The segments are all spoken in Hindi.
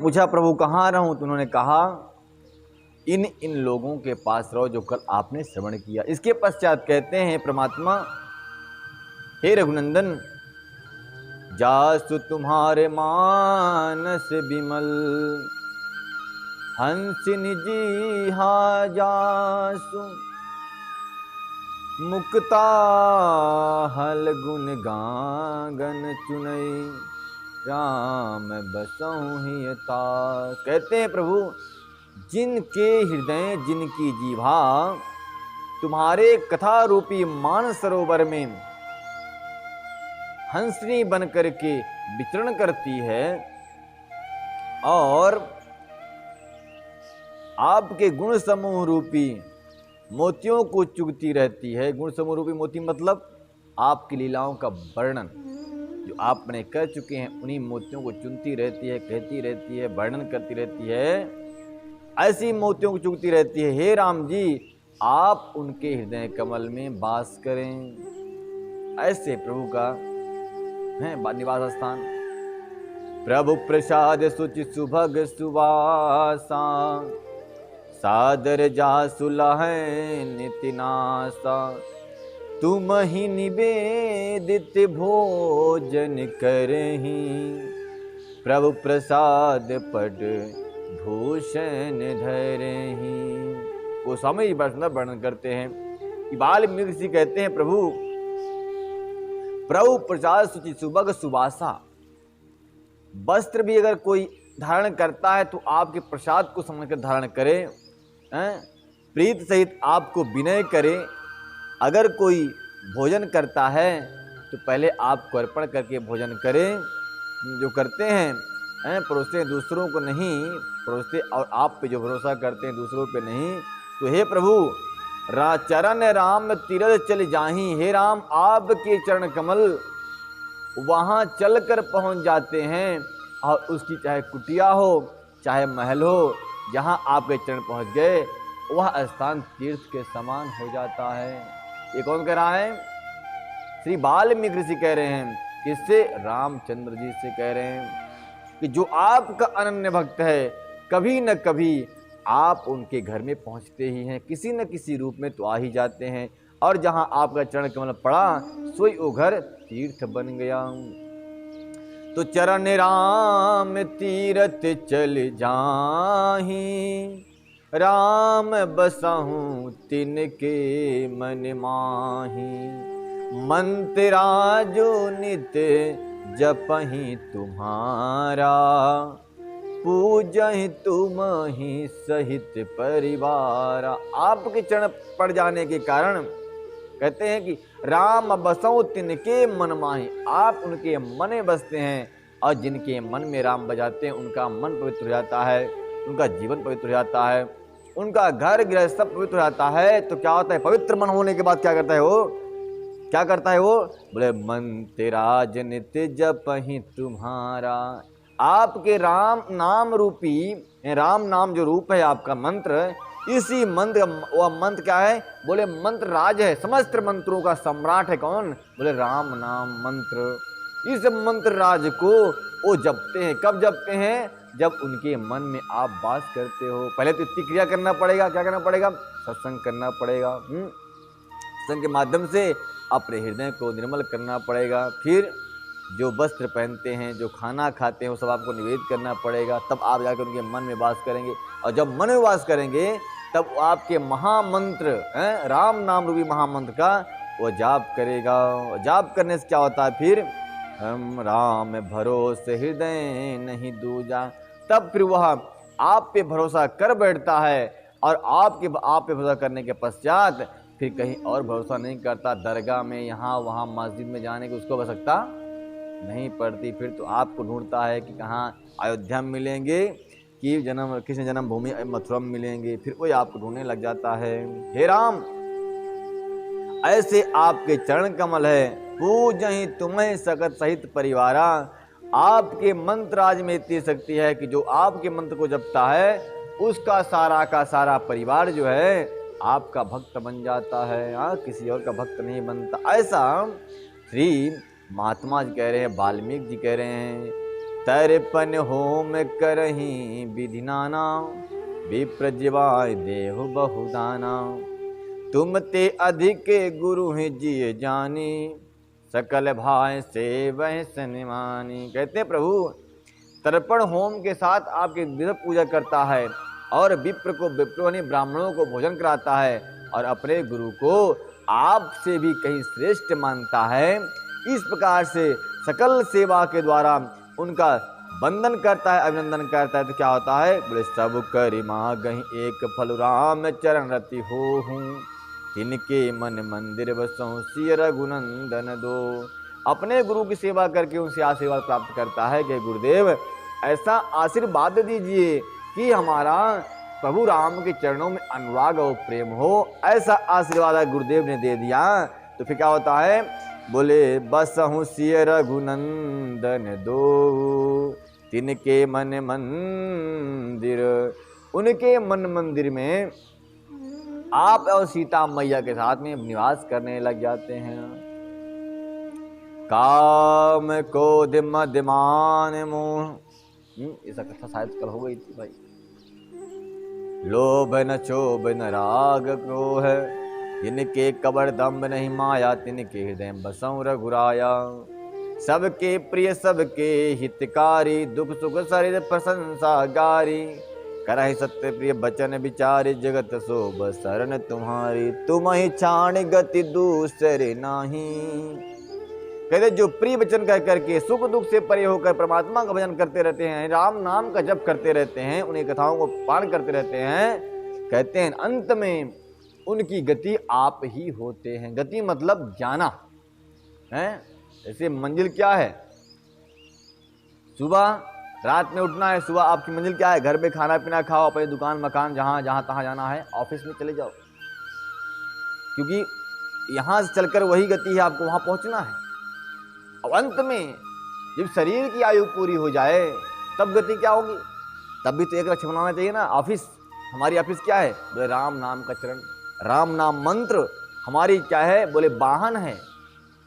पूछा प्रभु कहाँ रहूं, तो उन्होंने कहा इन इन लोगों के पास रहो जो कल आपने श्रवण किया। इसके पश्चात कहते हैं परमात्मा, हे रघुनंदन, जासु तुम्हारे मानस विमल, हंसिनी जी हा जासु, मुक्ता हल गुण गागन चुनई, राम बसहु हिय तास। कहते हैं प्रभु, जिनके हृदय, जिनकी जीवा तुम्हारे कथा रूपी मान सरोवर में हंसनी बन करके विचरण करती है और आपके गुण समूह रूपी मोतियों को चुगती रहती है। गुण समूह रूपी मोती मतलब आपकी लीलाओं का वर्णन जो आपने कर चुके हैं, उन्हीं मोतियों को चुनती रहती है, कहती रहती है, वर्णन करती रहती है, ऐसी मोतियों को चुगती रहती है। हे राम जी, आप उनके हृदय कमल में वास करें। ऐसे प्रभु का है निवास स्थान। प्रभु प्रसाद सुचि सुभग सुवासा, सादर जासु लहै निति नासा, तुम ही निवेदित भोजन करही, प्रभु प्रसाद पट भूषण धरही। वो स्वामी वर्णन करते हैं कि वाल्मीकि ऋषि कहते हैं, प्रभु प्रसाद सुचि सुभग सुवासा, वस्त्र भी अगर कोई धारण करता है तो आपके प्रसाद को समझकर धारण करे, प्रीत सहित आपको विनय करे। अगर कोई भोजन करता है तो पहले आपको अर्पण करके भोजन करे। जो करते हैं परोसते हैं, दूसरों को नहीं परोसते, और आप पे जो भरोसा करते हैं दूसरों पे नहीं। तो हे प्रभु, चरण राम तीरथ चल जाही, हे राम आपके चरण कमल वहाँ चलकर पहुँच जाते हैं, और उसकी चाहे कुटिया हो चाहे महल हो, जहाँ आपके चरण पहुँच गए वह स्थान तीर्थ के समान हो जाता है। ये कौन कह रहा है? श्री वाल्मीकि ऋषि कह रहे हैं। किससे? रामचंद्र जी से कह रहे हैं कि जो आपका अनन्य भक्त है, कभी न कभी आप उनके घर में पहुंचते ही हैं, किसी न किसी रूप में तो आ ही जाते हैं, और जहां आपका चरण कमल पड़ा सोई वो घर तीर्थ बन गया। तो चरण राम तीरथ चल जाही, राम बसहु तिनके मन माही, मंत्रा जो नित्य जपहि तुम्हारा, पूजहि तुम ही सहित परिवार। आपके चरण पड़ जाने के कारण कहते हैं कि राम बसौ तिनके मन माही, आप उनके मन में बसते हैं, और जिनके मन में राम बजाते हैं उनका मन पवित्र हो जाता है, उनका जीवन पवित्र हो जाता है, उनका घर गृहस्थ सब पवित्र हो जाता है। तो क्या होता है? पवित्र मन होने के बाद क्या करता है वो? क्या करता है वो? बोले मंत्रा नित्य जपहि तुम्हारा। आपके राम नाम रूपी, राम नाम जो रूप है आपका मंत्र, इसी मंत्र, वह मंत्र क्या है? बोले मंत्र राज है, समस्त मंत्रों का सम्राट है। कौन? बोले राम नाम मंत्र। इस मंत्र राज को वो जपते हैं। कब जपते हैं? जब उनके मन में आप वास करते हो। पहले तो इतनी क्रिया करना पड़ेगा। क्या करना पड़ेगा? सत्संग करना पड़ेगा। सत्संग के माध्यम से अपने हृदय को निर्मल करना पड़ेगा। फिर जो वस्त्र पहनते हैं, जो खाना खाते हैं, वो सब आपको निवेद करना पड़ेगा। तब आप जाकर उनके मन में वास करेंगे, और जब मन में वास करेंगे तब आपके महामंत्र राम नाम रूपी महामंत्र का वो जाप करेगा। जाप करने से क्या होता है? फिर हम राम भरोसे हृदय नहीं दूजा। तब फिर वह आप पे भरोसा कर बैठता है, और आप पे भरोसा करने के पश्चात फिर कहीं और भरोसा नहीं करता। दरगाह में, यहाँ वहाँ मस्जिद में जाने की उसको आवश्यकता नहीं पड़ती। फिर तो आपको ढूंढता है कि कहाँ अयोध्या में मिलेंगे, कि कृष्ण जन्मभूमि मथुरा में मिलेंगे, फिर वही आपको ढूंढने लग जाता है। हे राम, ऐसे आपके चरण कमल है, पूजहि तुम्हें सकत सहित परिवारा। आपके मंत्र आज में इतनी शक्ति है कि जो आपके मंत्र को जपता है उसका सारा का सारा परिवार जो है आपका भक्त बन जाता है, किसी और का भक्त नहीं बनता। ऐसा श्री महात्मा जी कह रहे हैं, वाल्मीकि जी कह रहे हैं तर्पण होम करही विधि नाना, विप्र जिवाय देहु बहुदाना। तुम ते अधिक गुरु हैं जिय जानी, सकल भाई से वह सनिमानी। कहते प्रभु तर्पण होम के साथ आपके विधि पूजा करता है और विप्र को विप्रों ने ब्राह्मणों को भोजन कराता है और अपने गुरु को आपसे भी कहीं श्रेष्ठ मानता है। इस प्रकार से सकल सेवा के द्वारा उनका वंदन करता है, अभिनंदन करता है। तो क्या होता है, बोले सब करि मागहि एक फल, राम चरण रति होहूं, तिनके मन मंदिर बसहु, सिय रघुनंदन दो। अपने गुरु की सेवा करके उनसे आशीर्वाद प्राप्त करता है कि गुरुदेव ऐसा आशीर्वाद दीजिए कि हमारा प्रभु राम के चरणों में अनुराग और प्रेम हो। ऐसा आशीर्वाद गुरुदेव ने दे दिया। तो फिर क्या होता है, बोले बसहु सिय रघुनंदन दो, तिनके मन मंदिर। उनके मन मंदिर में आप और सीता मैया के साथ में निवास करने लग जाते हैं। काम क्रोध मदमान मोह, ऐसा कथा शायद कल हो गई थी भाई। लोभ न क्षोभ न राग क्रोह, जिनके कबर दम्भ नहीं माया, तिनके हृदय बसंग रघुराया। सबके प्रिय सबके हितकारी, दुख सुख शरीर प्रशंसा गारी। करहि सत्य प्रिय बचन विचारी, जगत शोभ शरण तुम्हारी। तुम ही छाण गति दूसरे नाही। कहते जो प्रिय वचन कह करके सुख दुख से परे होकर परमात्मा का भजन करते रहते हैं, राम नाम का जप करते रहते हैं, उन्हीं कथाओं को पान करते रहते हैं, कहते हैं अंत में उनकी गति आप ही होते हैं। गति मतलब जाना है। जैसे मंजिल क्या है, सुबह रात में उठना है, सुबह आपकी मंजिल क्या है, घर पे खाना पीना खाओ, अपनी दुकान मकान जहां जहां तहां जाना है, ऑफिस में चले जाओ, क्योंकि यहां से चलकर वही गति है, आपको वहां पहुंचना है। और अंत में जब शरीर की आयु पूरी हो जाए तब गति क्या होगी, तब भी तो एक लक्ष्य बनाना चाहिए ना। ऑफिस, हमारी ऑफिस क्या है, बोले राम नाम का चरण, राम नाम मंत्र हमारी क्या है, बोले वाहन है।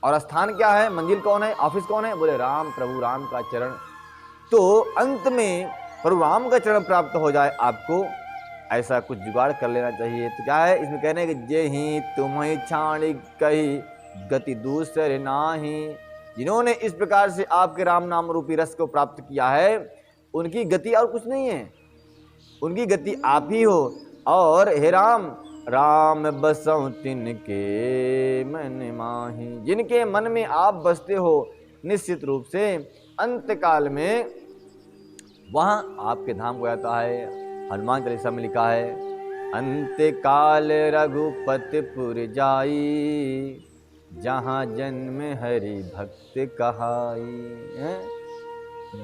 और स्थान क्या है, मंजिल कौन है, ऑफिस कौन है, बोले राम, प्रभु राम का चरण। तो अंत में प्रभु राम का चरण प्राप्त हो जाए आपको, ऐसा कुछ जुगाड़ कर लेना चाहिए। तो क्या है इसमें कहने कि जे ही तुम्हें छाणी कही, गति दूसरे नाही। जिन्होंने इस प्रकार से आपके राम नाम रूपी रस को प्राप्त किया है, उनकी गति और कुछ नहीं है, उनकी गति आप ही हो। और हे राम, राम बसऊं तिनके मन माही। जिनके मन में आप बसते हो, निश्चित रूप से अंत काल में वहां आपके धाम को जाता है। हनुमान चालीसा में लिखा है, अंत काल रघुपतिपुर जाई, जहां जन्म हरि भक्त कहाई।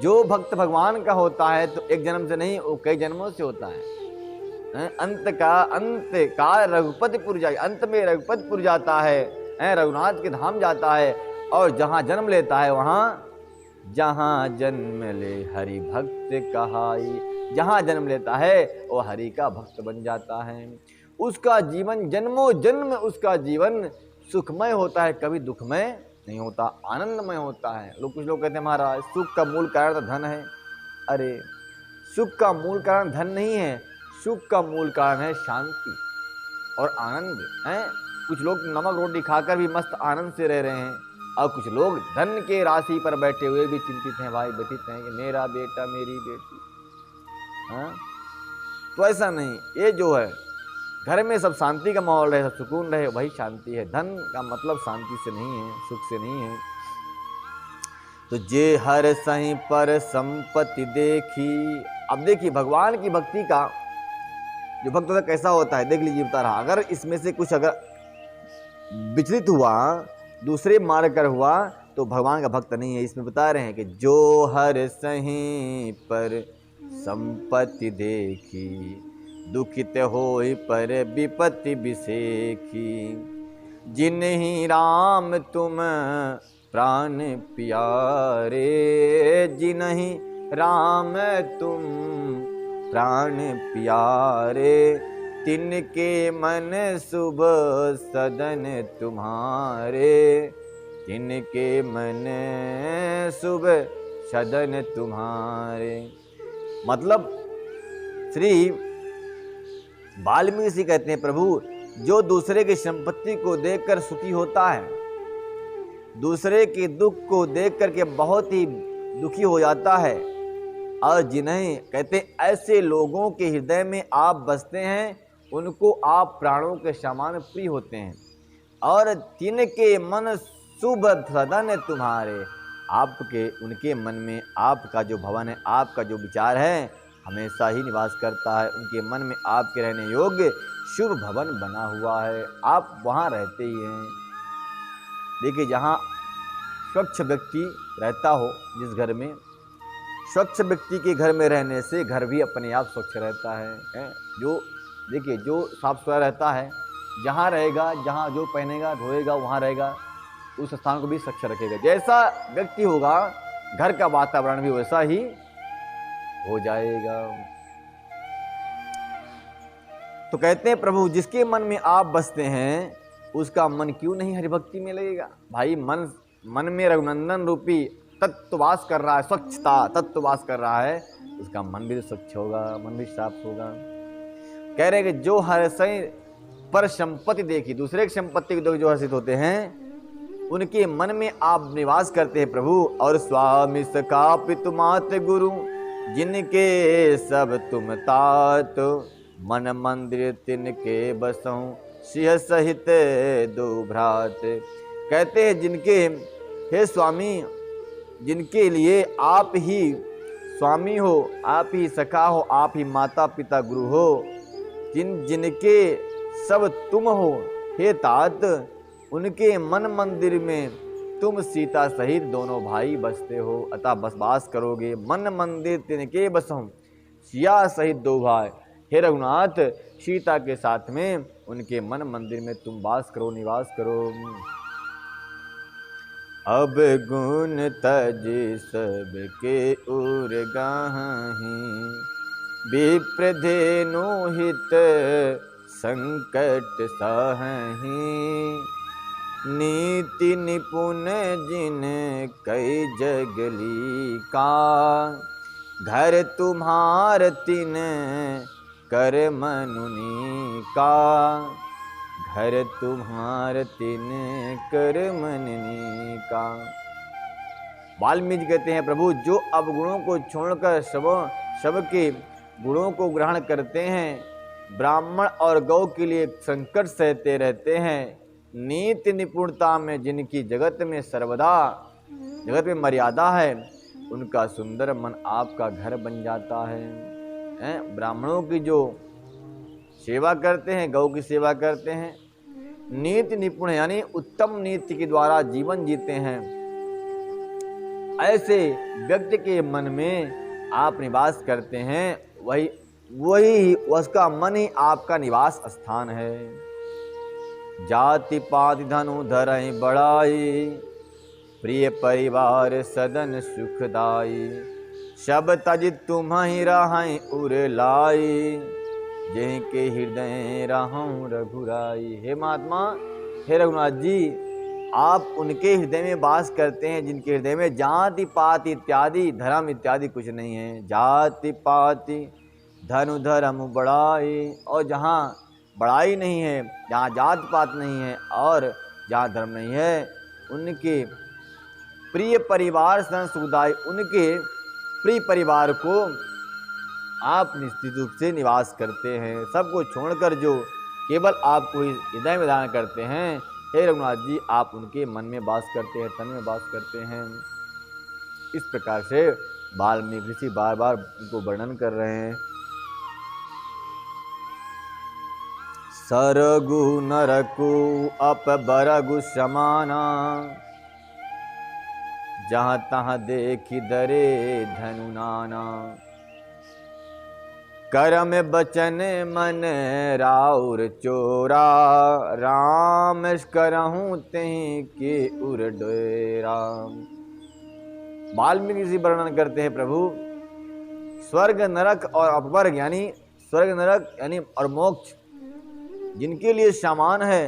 जो भक्त भगवान का होता है तो एक जन्म से नहीं, वो कई जन्मों से होता है। अंत काल रघुपतिपुर जाई, अंत में रघुपतिपुर जाता है, रघुनाथ के धाम जाता है। और जहां जन्म लेता है वहां, जहां जन्म ले हरि भक्त कहाई, जहां जन्म लेता है वो हरि का भक्त बन जाता है। उसका जीवन जन्मों जन्म, उसका जीवन सुखमय होता है, कभी दुखमय नहीं होता, आनंदमय होता है। कुछ लोग कहते हैं महाराज सुख का मूल कारण तो धन है। अरे सुख का मूल कारण धन नहीं है, सुख का मूल कारण है शांति और आनंद है। कुछ लोग नमक रोटी खाकर भी मस्त आनंद से रह रहे हैं, और कुछ लोग धन के राशि पर बैठे हुए भी चिंतित हैं, भाई व्यथित हैं कि मेरा बेटा मेरी बेटी। हाँ, तो ऐसा नहीं, ये जो है घर में सब शांति का माहौल रहे, सब सुकून रहे, वही शांति है। धन का मतलब शांति से नहीं है, सुख से नहीं है। तो जे हर सही पर संपत्ति देखी। अब देखिए भगवान की भक्ति का जो भक्त होता कैसा होता है, देख लीजिए बता रहा। अगर इसमें से कुछ अगर विचलित हुआ, दूसरे मार्ग कर हुआ, तो भगवान का भक्त नहीं है। इसमें बता रहे हैं कि जो हर सही पर संपत्ति देखी, दुखित होई पर विपत्ति बिसेखी। जिन्हीं राम तुम प्राण प्यारे, जिन्हीं राम तुम प्राण प्यारे। तिनके मन शुभ सदन तुम्हारे, तिनके मन शुभ सदन तुम्हारे। मतलब श्री वाल्मीकि जी कहते हैं, प्रभु जो दूसरे की संपत्ति को देखकर सुखी होता है, दूसरे के दुख को देख करके बहुत ही दुखी हो जाता है, और जिन्हें कहते ऐसे लोगों के हृदय में आप बसते हैं, उनको आप प्राणों के समान प्रिय होते हैं। और तिनके मन शुभ सदन तुम्हारे, आपके उनके मन में आपका जो भवन है, आपका जो विचार है, हमेशा ही निवास करता है। उनके मन में आपके रहने योग्य शुभ भवन बना हुआ है, आप वहाँ रहते ही हैं। देखिए, जहाँ स्वच्छ व्यक्ति रहता हो, जिस घर में स्वच्छ व्यक्ति के घर में रहने से घर भी अपने आप स्वच्छ रहता है। जो देखिए, जो साफ सुथरा रहता है, जहाँ रहेगा, जहाँ जो पहनेगा धोएगा वहाँ रहेगा, उस स्थान को भी स्वच्छ रखेगा। जैसा व्यक्ति होगा, घर का वातावरण भी वैसा ही हो जाएगा। तो कहते हैं, प्रभु जिसके मन में आप बसते हैं, उसका मन क्यों नहीं हरिभक्ति में लगेगा। भाई मन में रघुनंदन रूपी तत्व वास कर रहा है, स्वच्छता तत्व वास कर रहा है, उसका मन भी स्वच्छ होगा, मन भी साफ होगा। कह रहे कि जो हर्षय पर संपत्ति देखी, दूसरे की संपत्ति को देख जो हर्षित होते हैं, उनके मन में आप निवास करते हैं प्रभु। और स्वामी सका पितु मात गुरु, जिनके सब तुम तात, मन मंदिर तिनके बसऊं, सिंह सहित दो भ्रात। कहते हैं, जिनके हे स्वामी, जिनके लिए आप ही स्वामी हो, आप ही सखा हो, आप ही माता पिता गुरु हो, जिनके सब तुम हो हे तात, उनके मन मंदिर में तुम सीता सहित दोनों भाई बसते हो, अतः बसवास करोगे। मन मंदिर तिनके बसऊं, सिया सहित दो भाई। हे रघुनाथ, सीता के साथ में उनके मन मंदिर में तुम वास करो, निवास करो। अब गुण तज सबके उर गाहीं, विप्रधेनु हित संकट सहहीं, नीति निपुण जिन कई जगली का, घर तुम्हार तिन कर मनुनी का, घर तुम्हार तिन कर मननी का। वाल्मीकि कहते हैं, प्रभु जो अवगुणों को छोड़कर सबके गुणों को ग्रहण करते हैं, ब्राह्मण और गौ के लिए संकट सहते रहते हैं, नीति निपुणता में जिनकी जगत में सर्वदा जगत में मर्यादा है, उनका सुंदर मन आपका घर बन जाता है। ब्राह्मणों की जो सेवा करते हैं, गौ की सेवा करते हैं, नीति निपुण यानी उत्तम नीति के द्वारा जीवन जीते हैं, ऐसे व्यक्ति के मन में आप निवास करते हैं, वही उसका मन ही आपका निवास स्थान है। जाति पाति धनु धरहि बढ़ाई, प्रिय परिवार सदन सुखदाई, सब तज तुम्हि रहहि उर लाई, जेहि के हृदय रहूं रघुराई। हे महात्मा, हे रघुनाथ जी, आप उनके हृदय में वास करते हैं जिनके हृदय में जाति पाति इत्यादि धर्म इत्यादि कुछ नहीं है। जाति पाति धनु धर्म बढ़ाई, और जहाँ बड़ाई नहीं है, जहाँ जात पात नहीं है और जहाँ धर्म नहीं है, उनके प्रिय परिवार सन सुखदाई, उनके प्रिय परिवार को आप निश्चित रूप से निवास करते हैं। सबको छोड़कर जो केवल आपको हृदय में धारण करते हैं, हे रघुनाथ जी, आप उनके मन में वास करते हैं, तन में वास करते हैं। इस प्रकार से वाल्मीकि ऋषि बार बार उनको वर्णन कर रहे हैं। सरगु नरकु अप बरगु समाना, जहाँ तहाँ देखी दरे धनु नाना, करम बचन मन राउर चोरा, राम करहूँ तेहि के उर डेरा। वाल्मीकि जी वर्णन करते हैं, प्रभु स्वर्ग नरक और अपवर्ग यानी स्वर्ग नरक यानी और मोक्ष जिनके लिए समान है,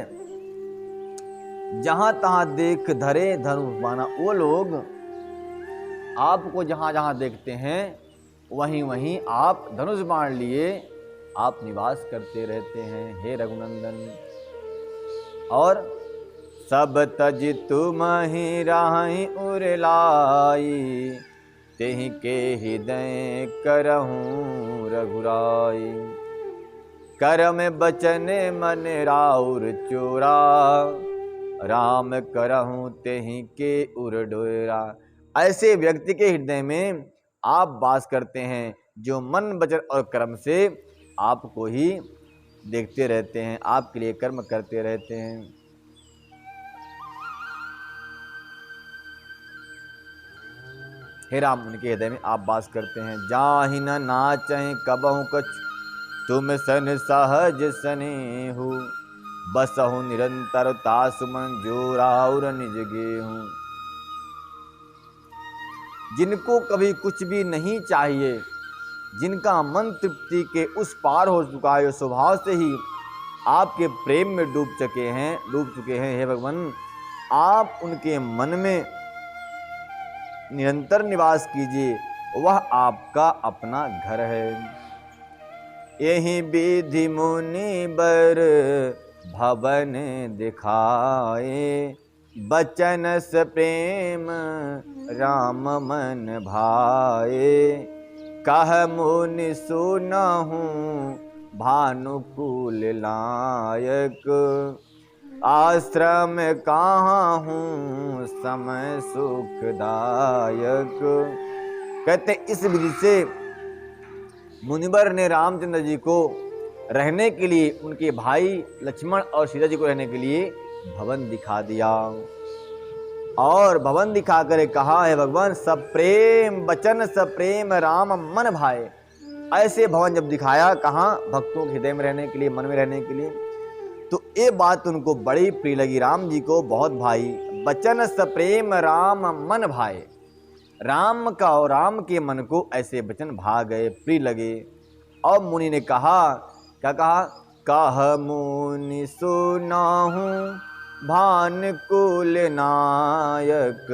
जहां तहां देख धरे धनुष बाना, वो लोग आपको जहाँ जहाँ देखते हैं वहीं वहीं आप धनुष बाण लिए आप निवास करते रहते हैं हे रघुनंदन। और सब तज तुम ही राहि उरलाई, तेहि के हृदय करहूँ रघुराई। करम बचन मन राउर चोरा, राम करहूँ तेहि के उर डोरा। ऐसे व्यक्ति के हृदय में आप वास करते हैं जो मन वचन और कर्म से आपको ही देखते रहते हैं, आपके लिए कर्म करते रहते हैं। हे राम, उनके हृदय में आप वास करते हैं। जाहि न नाचहि कबहु कछ, तुम सन सहज सनेहु। बसहु निरंतर तासु मन, जो राउर निज गेहूं। जिनको कभी कुछ भी नहीं चाहिए, जिनका मन तृप्ति के उस पार हो चुका है, स्वभाव से ही आपके प्रेम में डूब चुके हैं हे भगवान, आप उनके मन में निरंतर निवास कीजिए, वह आपका अपना घर है। यही विधि मुनि बर भवन दिखाए, बचन से प्रेम राम मन भाए। कह मुनि सुनहु भानुकूल लायक, आश्रम कहाँ हूँ समय सुखदायक। कहते इस विधि से मुनिवर ने रामचंद्र जी को रहने के लिए, उनके भाई लक्ष्मण और सीता जी को रहने के लिए भवन दिखा दिया। और भवन दिखा कर कहा है भगवान, सब प्रेम बचन सब प्रेम राम मन भाए। ऐसे भवन जब दिखाया, कहाँ भक्तों के हृदय में रहने के लिए, मन में रहने के लिए, तो ये बात उनको बड़ी प्रिय लगी, राम जी को बहुत भाई। बचन सब प्रेम राम मन भाए, राम का और राम के मन को ऐसे वचन भा गए, प्रिय लगे। और मुनि ने कहा, क्या कहा? कह मुनि सुनाहू भानुकूल नायक,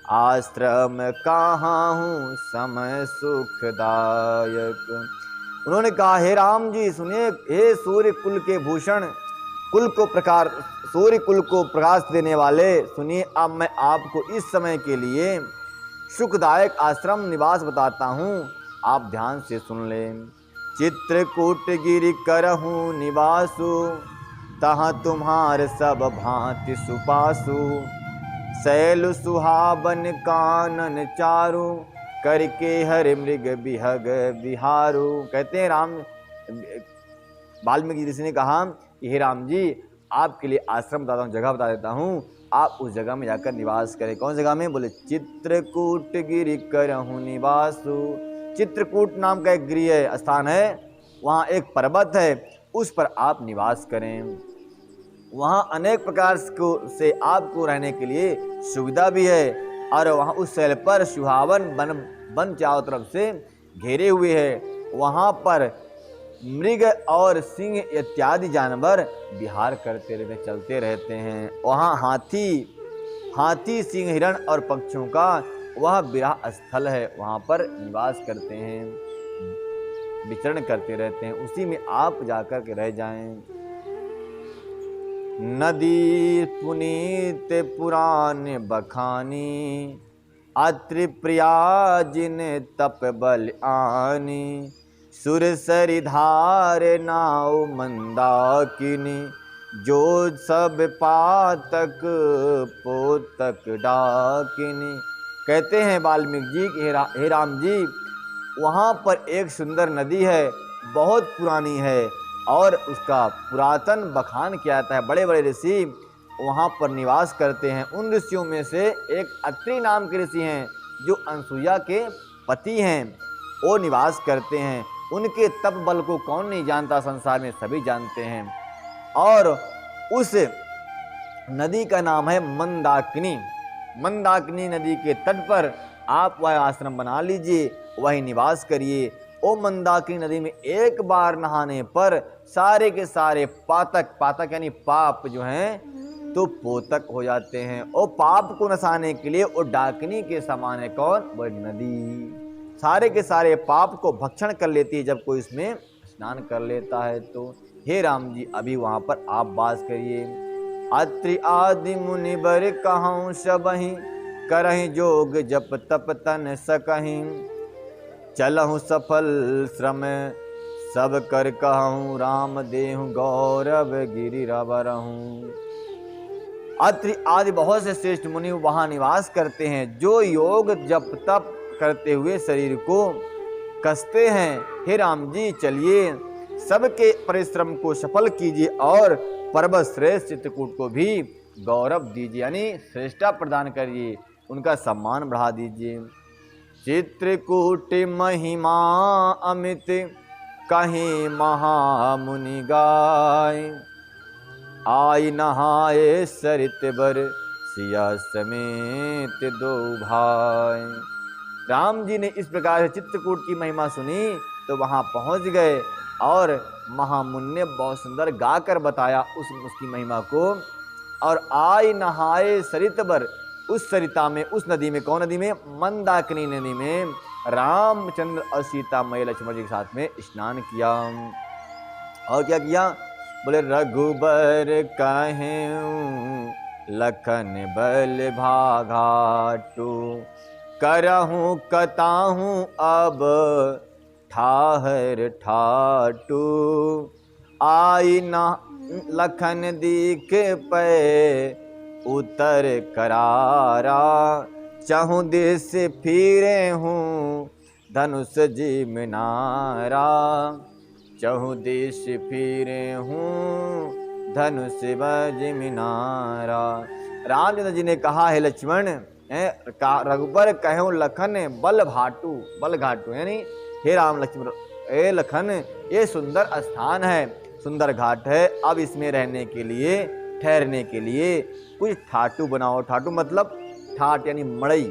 आश्रम कहाँ हूँ समय सुखदायक। उन्होंने कहा, हे राम जी सुनिए, हे सूर्य कुल के भूषण, सूर्य कुल को प्रकाश देने वाले, सुनिए अब मैं आपको इस समय के लिए सुखदायक आश्रम निवास बताता हूँ, आप ध्यान से सुन लें। चित्रकूट गिरि करहूँ निवासु, तहाँ तुम्हार सब भांति सुपासु। शैल सुहावन कानन चारु, करके हर मृग बिहग बिहारू। कहते हैं राम वाल्मीकि ऋषि ने कहा कि हे राम जी, आपके लिए आश्रम बताता हूँ, जगह बता देता हूँ, आप उस जगह में जाकर निवास करें। कौन जगह में? बोले चित्रकूट गिरि करहूँ निवासु। चित्रकूट नाम का एक गिरि स्थान है, वहाँ एक पर्वत है, उस पर आप निवास करें। वहाँ अनेक प्रकार से आपको रहने के लिए सुविधा भी है, और वहाँ उस शैल पर सुहावन वन चारों तरफ से घेरे हुए है। वहाँ पर मृग और सिंह इत्यादि जानवर विहार करते रहते, चलते रहते हैं। वहाँ हाथी सिंह हिरण और पक्षियों का वह विहार स्थल है, वहाँ पर निवास करते हैं, विचरण करते रहते हैं, उसी में आप जाकर के रह जाएं। नदी पुनीत पुराण बखानी, अत्रि प्रिया जिन तप बल आनी। सुर सरि धार नाव मंदाकिनी, जो सब पातक पोतक डाकिनी। कहते हैं वाल्मीकि जी कि हे राम जी, वहाँ पर एक सुंदर नदी है, बहुत पुरानी है, और उसका पुरातन बखान किया जाता है। बड़े बड़े ऋषि वहाँ पर निवास करते हैं। उन ऋषियों में से एक अत्रि नाम के ऋषि हैं, जो अनसुईया के पति हैं, वो निवास करते हैं। उनके तप बल को कौन नहीं जानता, संसार में सभी जानते हैं। और उस नदी का नाम है मंदाकिनी। मंदाकिनी नदी के तट पर आप वह आश्रम बना लीजिए, वही निवास करिए। ओ मंदाकिनी नदी में एक बार नहाने पर सारे के सारे पातक यानी पाप जो हैं तो पोतक हो जाते हैं। और पाप को नसाने के लिए वो डाकनी के समान है। कौन? वो नदी सारे के सारे पाप को भक्षण कर लेती है जब कोई इसमें स्नान कर लेता है तो। हे राम जी, अभी वहां पर आप वास करिए। अत्रि आदि मुनि बर कहूँ सबहि, करहि जोग जप तप तन सकहि। चलहु सफल श्रम सब कर कहूँ, राम देहु गौरव गिरिरावरहूँ। अत्रि आदि बहुत से श्रेष्ठ मुनि वहां निवास करते हैं, जो योग जप तप करते हुए शरीर को कसते हैं। हे राम जी, चलिए सबके परिश्रम को सफल कीजिए और पर्वत श्रेष्ठ चित्रकूट को भी गौरव दीजिए, यानी श्रेष्ठता प्रदान करिए, उनका सम्मान बढ़ा दीजिए। चित्रकूट महिमा अमित कहीं महामुनि गाय, आई नहाए सरित बर सिया समेत दो भाई। राम जी ने इस प्रकार से चित्रकूट की महिमा सुनी तो वहां पहुंच गए और महामुनि ने बहुत सुंदर गाकर बताया उसकी महिमा को। और आई नहाए सरित बर, उस सरिता में, उस नदी में, कौन नदी में? मंदाकिनी नदी में रामचंद्र और सीता मैया लक्ष्मण जी के साथ में स्नान किया। और क्या किया? बोले रघुबर कहें लखन बल भाघाटू, करहूं कताहूं अब ठाहर ठाटू। आई न लखन दीख पे उतर करारा, चाहूं देश फिरे हूँ धनुष जी मिनारा। चहु देश फिरे हूँ धनुष बज मिनारा। रामचंद्र जी ने कहा, है लक्ष्मण, रघुबर कहूँ लखन बल भाटू, बल घाटू, यानी हे राम लक्ष्मण, ए लखन, ये सुंदर स्थान है, सुंदर घाट है, अब इसमें रहने के लिए, ठहरने के लिए कुछ ठाटू बनाओ। ठाटू मतलब ठाट यानी मड़ई,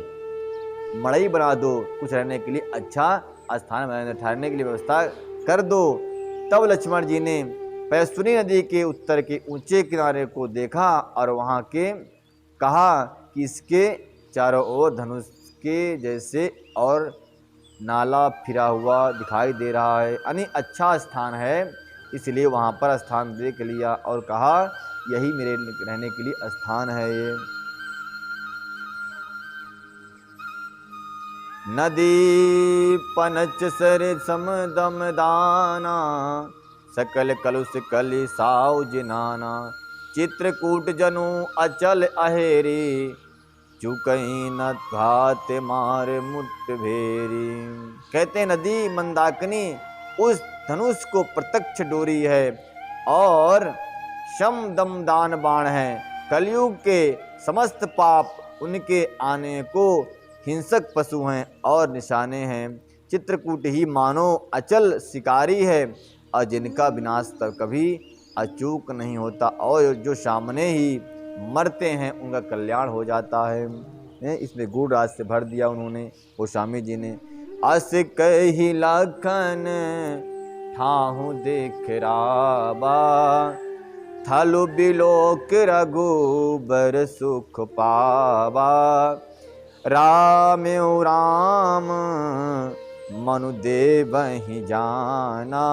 मड़ई बना दो, कुछ रहने के लिए अच्छा स्थान बनाने, ठहरने के लिए व्यवस्था कर दो। तब लक्ष्मण जी ने पैसुनी नदी के उत्तर के ऊंचे किनारे को देखा और वहां के कहा कि इसके चारों ओर धनुष के जैसे और नाला फिरा हुआ दिखाई दे रहा है, यानी अच्छा स्थान है, इसलिए वहां पर स्थान देख लिया और कहा यही मेरे रहने के लिए स्थान है। ये नदी पनच सर समदम दाना, सकल कलुष कलि साउ जिनाना। चित्रकूट जनु अचल अहेरी, चुकई न घात मार मुट भेरी। कहते नदी मंदाकिनी उस धनुष को प्रत्यक्ष डोरी है और शम दम दान बाण है। कलयुग के समस्त पाप उनके आने को हिंसक पशु हैं और निशाने हैं। चित्रकूट ही मानो अचल शिकारी है और जिनका विनाश तक कभी अचूक नहीं होता और जो सामने ही मरते हैं उनका कल्याण हो जाता है। इसमें गुड़ राज से भर दिया उन्होंने, गोस्वामी जी ने। अस कही लखन ठाहु देख राबा, थलु बिलोक रघुबर सुख पावा। राम्यो राम मनु देवहि जाना,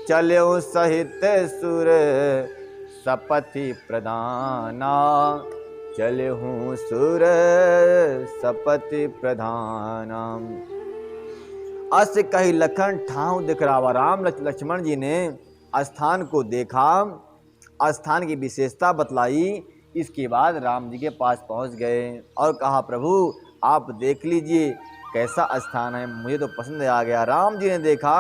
चल्यो सहित सुर सपथि प्रधाना। चल्हु सुर सपथि प्रधाना। अस कही लखन ठाव दिखरावा। राम लक्ष्मण जी ने स्थान को देखा, स्थान की विशेषता बतलाई। इसके बाद राम जी के पास पहुंच गए और कहा प्रभु आप देख लीजिए कैसा स्थान है, मुझे तो पसंद आ गया। राम जी ने देखा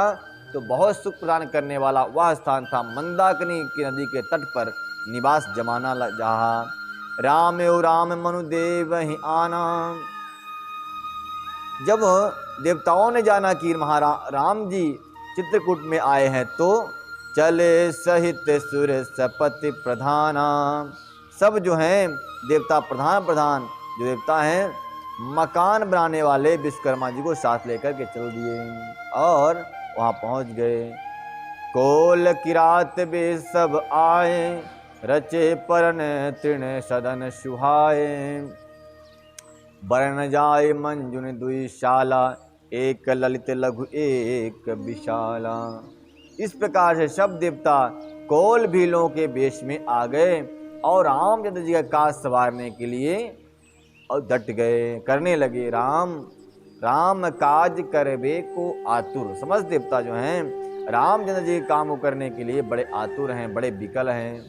तो बहुत सुख प्रदान करने वाला वह स्थान था, मंदाकिनी की नदी के तट पर निवास जमाना जहाँ। राम एव राम मनु देव ही आना। जब देवताओं ने जाना कि राम जी चित्रकूट में आए हैं तो चले सहित सुर सपति प्रधाना। सब जो हैं देवता प्रधान जो देवता हैं मकान बनाने वाले विश्वकर्मा जी को साथ लेकर के चल दिए और वहाँ पहुँच गए। कोल किरात बे सब आए, रचे परन तृण सदन सुहाए। बरन जाय मंजुन दुई शाला, एक ललित लघु एक विशाला। इस प्रकार से सब देवता कोल भीलों के वेश में आ गए और रामचंद्र जी का काज संवारने के लिए और डट गए, करने लगे। राम काज करबे को आतुर। समस्त देवता जो हैं रामचंद्र जी के काम को करने के लिए बड़े आतुर हैं, बड़े विकल हैं।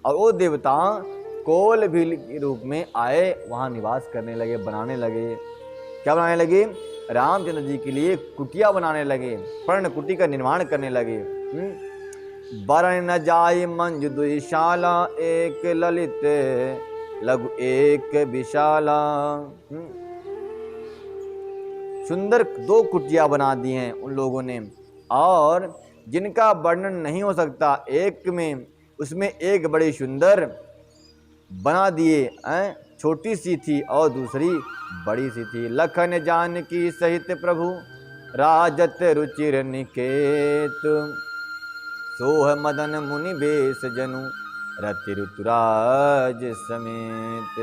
और वो देवता कोल भील के रूप में आए, वहाँ निवास करने लगे, बनाने लगे। क्या बनाने लगे? रामचंद्र जी के लिए कुटिया बनाने लगे, पर्ण कुटी का निर्माण करने लगे। बरन न जाय मंजु दुई शाला, एक ललित लघु एक विशाला। सुंदर 2 कुटिया बना दी हैं उन लोगों ने, और जिनका वर्णन नहीं हो सकता। एक में उसमें एक बड़ी सुंदर बना दिए, छोटी सी थी और दूसरी बड़ी सी थी। लखन जानकी सहित प्रभु, राजत रुचिर निकेत। सोह मदन मुनि बेश जनु, रति ऋतुराज समेत।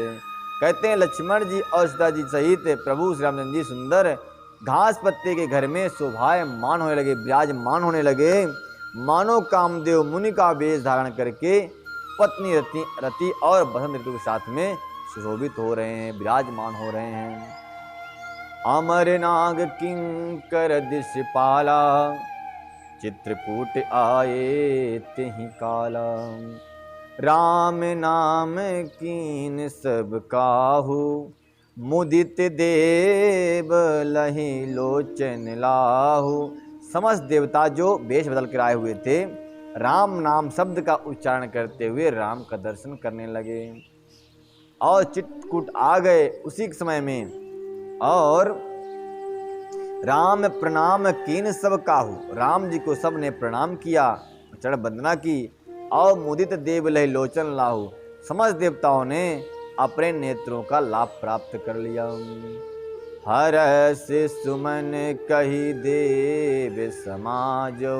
कहते हैं लक्ष्मण जी और सीता जी सहित प्रभु श्री रामचंद्र जी सुंदर घास पत्ते के घर में शोभायमान होने लगे, विराजमान होने लगे। मानो कामदेव मुनि का वेश धारण करके पत्नी रति और बसंत ऋतु के साथ में सुशोभित हो रहे हैं, विराजमान हो रहे हैं। अमर नाग किंकर दिशपाला, चित्रकूट आए तिहि काला। राम नाम कीन सब काहू, मुदित देव लहि लोचन लाहू। समस्त देवता जो वेश बदल कर आए हुए थे, राम नाम शब्द का उच्चारण करते हुए राम का दर्शन करने लगे और चित्रकूट आ गए उसी के समय में। और राम प्रणाम कीन सब काहू, राम जी को सब ने प्रणाम किया, चरण वंदना की। और मुदित देव लहि लोचन लाहू, समस्त देवताओं ने अपने नेत्रों का लाभ प्राप्त कर लिया। हरस सुमन कही देव समाजो,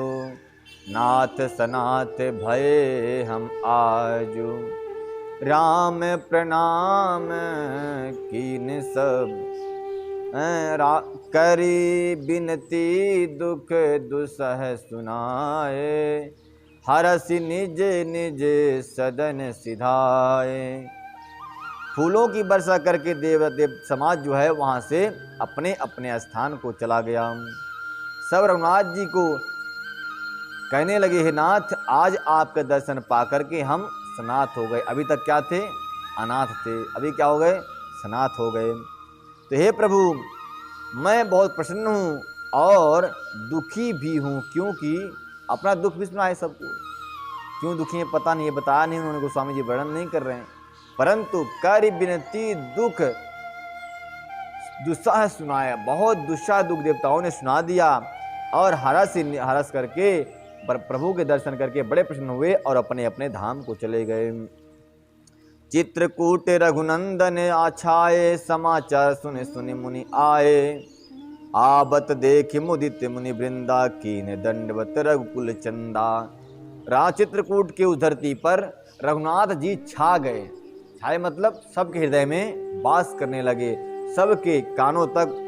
नाथ सनाथ भये हम आजो। राम प्रणाम कीन सब, करी बिनती दुख दुसह सुनाए। हरसि निज निज सदन सिधाए। फूलों की वर्षा करके देव समाज जो है वहाँ से अपने अपने स्थान को चला गया। सब रघुनाथ जी को कहने लगे, हे नाथ, आज आपके दर्शन पाकर के हम सनाथ हो गए। अभी तक क्या थे? अनाथ थे। अभी क्या हो गए? सनाथ हो गए। तो हे प्रभु, मैं बहुत प्रसन्न हूँ और दुखी भी हूँ, क्योंकि अपना दुख भी सुना है सबको। क्यों दुखी है पता नहीं है, बताया नहीं उन्होंने, गोस्वामी जी वर्णन नहीं कर रहे हैं। परंतु कर बिनती दुख दुस्साह सुनाया, बहुत दुस्साह दुख देवताओं ने सुना दिया। और हरस करके प्रभु के दर्शन करके बड़े प्रसन्न हुए और अपने अपने धाम को चले गए। चित्रकूट रघुनंदन आछाए, समाचार सुने सुने मुनि आए। आबत देख मुदित मुनि वृंदा, कीन दंडवत रघुकुल चंदा। चित्रकूट के उस धरती पर रघुनाथ जी छा गए। छाए मतलब सबके हृदय में वास करने लगे। सबके कानों तक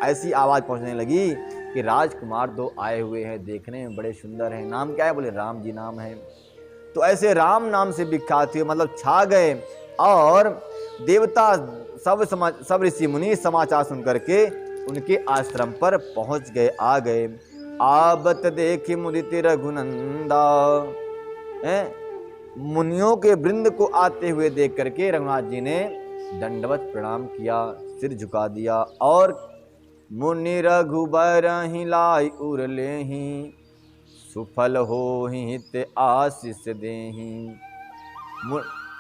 ऐसी आवाज पहुंचने लगी कि राजकुमार 2 आए हुए हैं, देखने में बड़े सुंदर हैं। नाम क्या है? बोले राम जी नाम है। तो ऐसे राम नाम से विख्यात हुए, मतलब छा गए। और देवता सब ऋषि मुनि समाचार सुन करके उनके आश्रम पर पहुंच गए, आ गए। आबत देखि मुदित रघुनंदा, मुनियों के वृंद को आते हुए देख करके रघुनाथ जी ने दंडवत प्रणाम किया, सिर झुका दिया। और मुनि रघुबर ही लाई उर लेहि, सुफल हो हित आशीष देहि।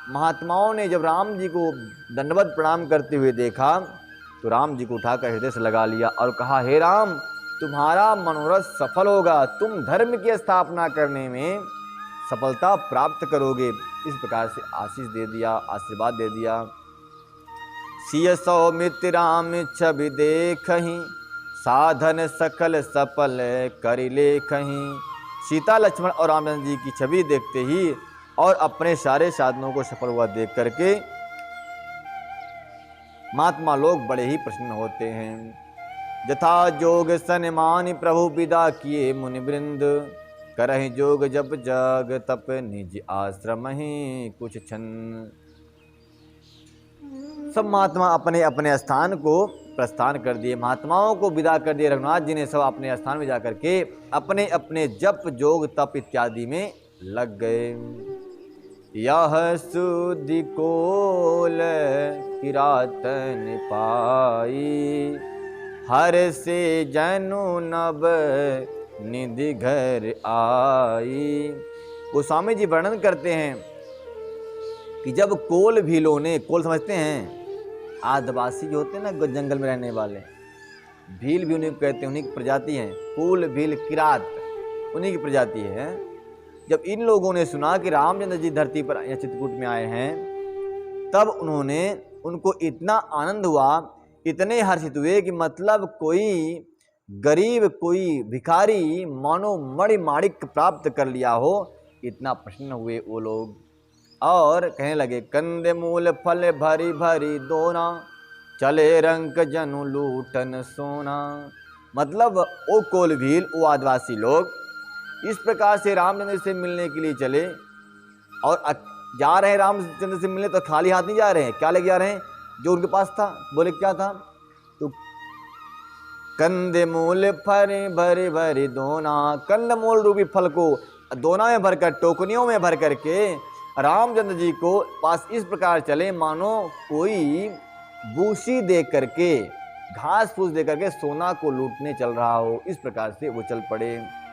महात्माओं ने जब राम जी को दंडवत प्रणाम करते हुए देखा तो राम जी को उठाकर हृदय से लगा लिया और कहा, हे राम, तुम्हारा मनोरथ सफल होगा, तुम धर्म की स्थापना करने में सफलता प्राप्त करोगे। इस प्रकार से आशीष दे दिया, आशीर्वाद दे दिया। सिय सौमित्र राम छवि देखहि, साधन सकल सफल करि लेखहि। सीता लक्ष्मण और रामचंद्र जी की छवि देखते ही और अपने सारे साधनों को सफल हुआ देख करके महात्मा लोग बड़े ही प्रसन्न होते हैं। यथा जोग सनमान प्रभु विदा किए मुनि वृंद, करहि जोग जप जग तप निज आश्रम ही कुछ छन। सब महात्मा अपने अपने स्थान को प्रस्थान कर दिए, महात्माओं को विदा कर दिए। रघुनाथ जी ने सब अपने स्थान में जाकर के अपने अपने जप जोग तप इत्यादि में लग गए। यह सुधि कोल किरातन पाई, हर से जनु नभ निधि घर आई। गोस्वामी जी वर्णन करते हैं कि जब कोल भीलों ने, कोल समझते हैं आदिवासी जो होते हैं ना जंगल में रहने वाले, भील भी उन्हीं को कहते हैं, उन्हीं की प्रजाति है। कोल भील किरात उन्हीं की प्रजाति है। जब इन लोगों ने सुना कि रामचंद्र जी धरती पर या चित्रकूट में आए हैं, तब उन्होंने, उनको इतना आनंद हुआ, इतने हर्षित हुए कि मतलब कोई गरीब, कोई भिखारी मानो मणिमाणिक प्राप्त कर लिया हो, इतना प्रसन्न हुए वो लोग। और कहने लगे, कंदे मूल फल भरी भरी दोना, चले रंक जनु लूटन सोना। मतलब वो कोल भील, वो आदिवासी लोग इस प्रकार से रामचंद्र से मिलने के लिए चले, और जा रहे हैं रामचंद्र से मिलने तो खाली हाथ नहीं जा रहे हैं। क्या लेके जा रहे हैं? जो उनके पास था। बोले क्या था? तो कंदे मूल फल भरी भरी दोना, कंद मूल रूपी फल को दोना में भरकर, टोकनियों में भर करके रामचंद्र जी को पास इस प्रकार चले मानो कोई बूसी दे करके, घास फूस दे करके सोना को लूटने चल रहा हो। इस प्रकार से वो चल पड़े।